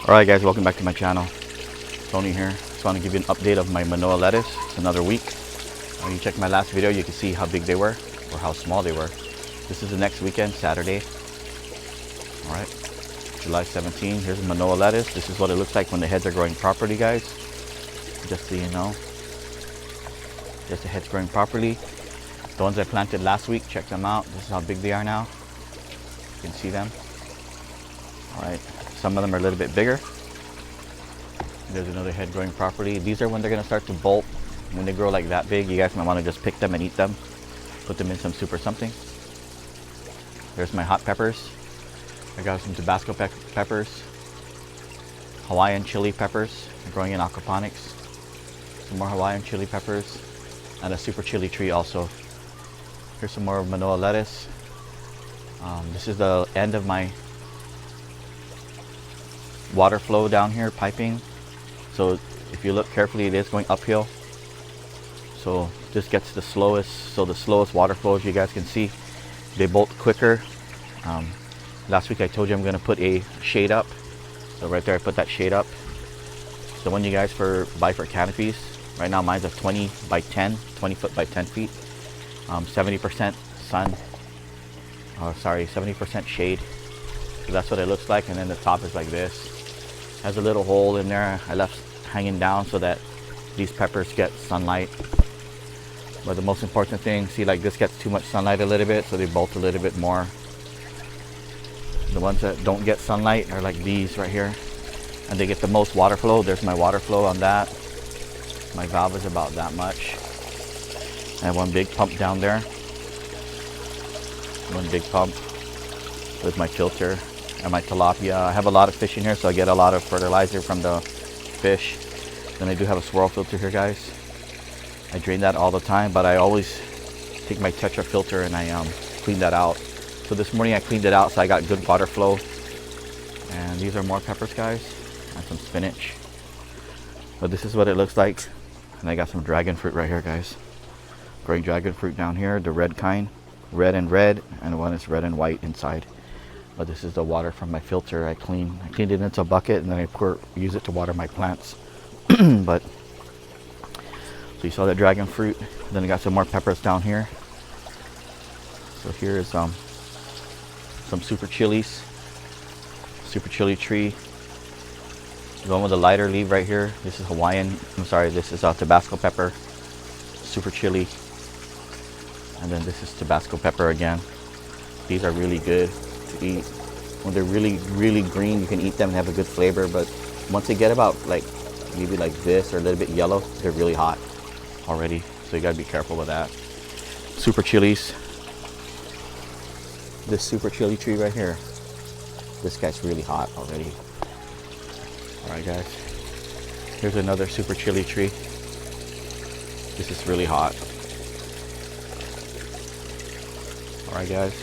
Alright guys, welcome back to my channel. Tony here. Just want to give you an update of my Manoa lettuce. It's another week. When you check my last video, you can see how big they were or how small they were. This is the next weekend, Saturday. Alright, July 17. Here's Manoa lettuce. This is what it looks like when the heads are growing properly, guys. Just so you know. Just the heads growing properly. The ones I planted last week, check them out. This is how big they are now. You can see them. Alright, some of them are a little bit bigger. There's another head growing properly. These are when they're going to start to bolt. When they grow like that big, you guys might want to just pick them and eat them. Put them in some soup or something. There's my hot peppers. I got some Tobasco peppers. Hawaiian chili peppers. They're growing in Aquaponics. Some more Hawaiian chili peppers. And a super chili tree also. Here's some more Manoa lettuce. This is the end of my water flow down here, piping. So if you look carefully, it is going uphill. So this gets the slowest, the slowest water flow, as you guys can see. They bolt quicker. Last week I told you I'm going to put a shade up. So right there I put that shade up. The one you guys buy for canopies. Right now mine's a 20 by 10, 20 foot by 10 feet. 70% sun. 70% shade. So that's what it looks like, and then the top is like this. Has a little hole in there I left hanging down so that these peppers get sunlight. But the most important thing, see, like this gets too much sunlight a little bit, so they bolt a little bit more. The ones that don't get sunlight are like these right here, and they get the most water flow. There's my water flow on that. My valve is about that much. I have one big pump down there. One big pump with my filter and my tilapia. I have a lot of fish in here, so I get a lot of fertilizer from the fish. Then I do have a swirl filter here, guys. I drain that all the time, but I always take my Tetra filter and I clean that out. So this morning I cleaned it out, so I got good water flow. And these are more peppers, guys, and some spinach. But this is what it looks like. And I got some dragon fruit right here, guys. Growing dragon fruit down here, the red kind. Red, and one is red and white inside. But this is the water from my filter. I cleaned it into a bucket, and then I use it to water my plants. But so you saw that dragon fruit. Then I got some more peppers down here. So here is some super chilies. Super chili tree. The one with the lighter leaf right here. This is Hawaiian. This is Tabasco pepper. Super chili. And then this is Tabasco pepper again. These are really good to eat. When they're really, really green, you can eat them and have a good flavor. But once they get about maybe like this or a little bit yellow, they're really hot already. So you gotta be careful with that. Super chilies. This super chili tree right here. This guy's really hot already. Alright guys. Here's another super chili tree. This is really hot. Alright guys,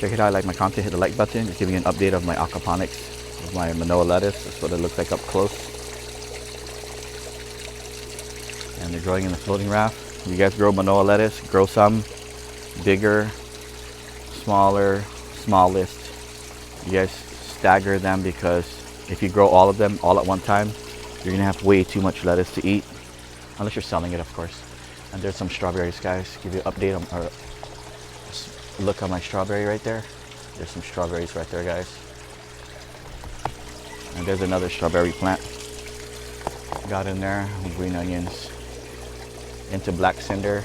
check it out. Like my content, hit the like button. Just giving you an update of my aquaponics of my Manoa lettuce. That's what it looks like up close. And they're growing in the floating raft. You guys grow Manoa lettuce, grow some bigger, smaller, smallest. You guys stagger them, because if you grow all of them all at one time, you're gonna have way too much lettuce to eat, unless you're selling it, of course. And there's some strawberries, guys. Give you an update on look on my strawberry right there. There's some strawberries right there, guys. And there's another strawberry plant. Got in there with green onions. Into black cinder.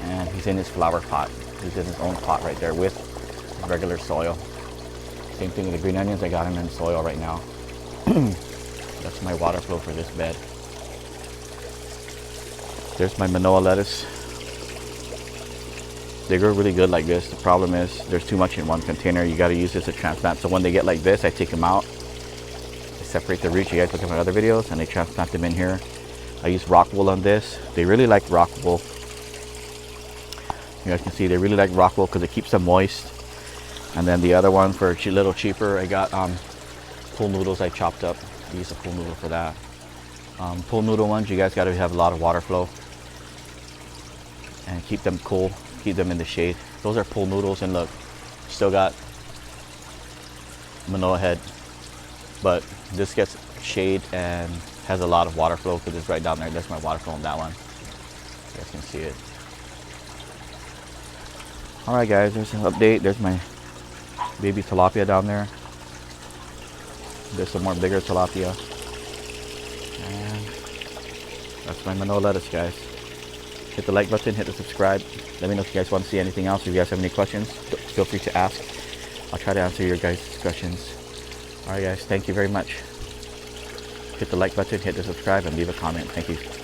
And he's in his flower pot. He's in his own pot right there with regular soil. Same thing with the green onions. I got him in soil right now. That's my water flow for this bed. There's my Manoa lettuce. They grow really good like this. The problem is there's too much in one container. You got to use this to transplant. So when they get like this, I take them out. I separate the roots. You guys look at my other videos, and I transplant them in here. I use rock wool on this. They really like rock wool. You guys can see they really like rock wool because it keeps them moist. And then the other one, for a little cheaper, I got pool noodles I chopped up. I use a pool noodle for that. Pool noodle ones, you guys got to have a lot of water flow and keep them cool. Keep them in the shade. Those are pool noodles, and look, still got Manoa head. but this gets shade and has a lot of water flow because it's right down there. That's my water flow on that one. You guys can see it. All right, guys, there's an update. There's my baby tilapia down there. There's some more bigger tilapia. And that's my Manoa lettuce, guys. Hit the like button, hit the subscribe. Let me know if you guys want to see anything else. If you guys have any questions, feel free to ask. I'll try to answer your guys' questions. All right, guys, thank you very much. Hit the like button, hit the subscribe, and leave a comment. Thank you.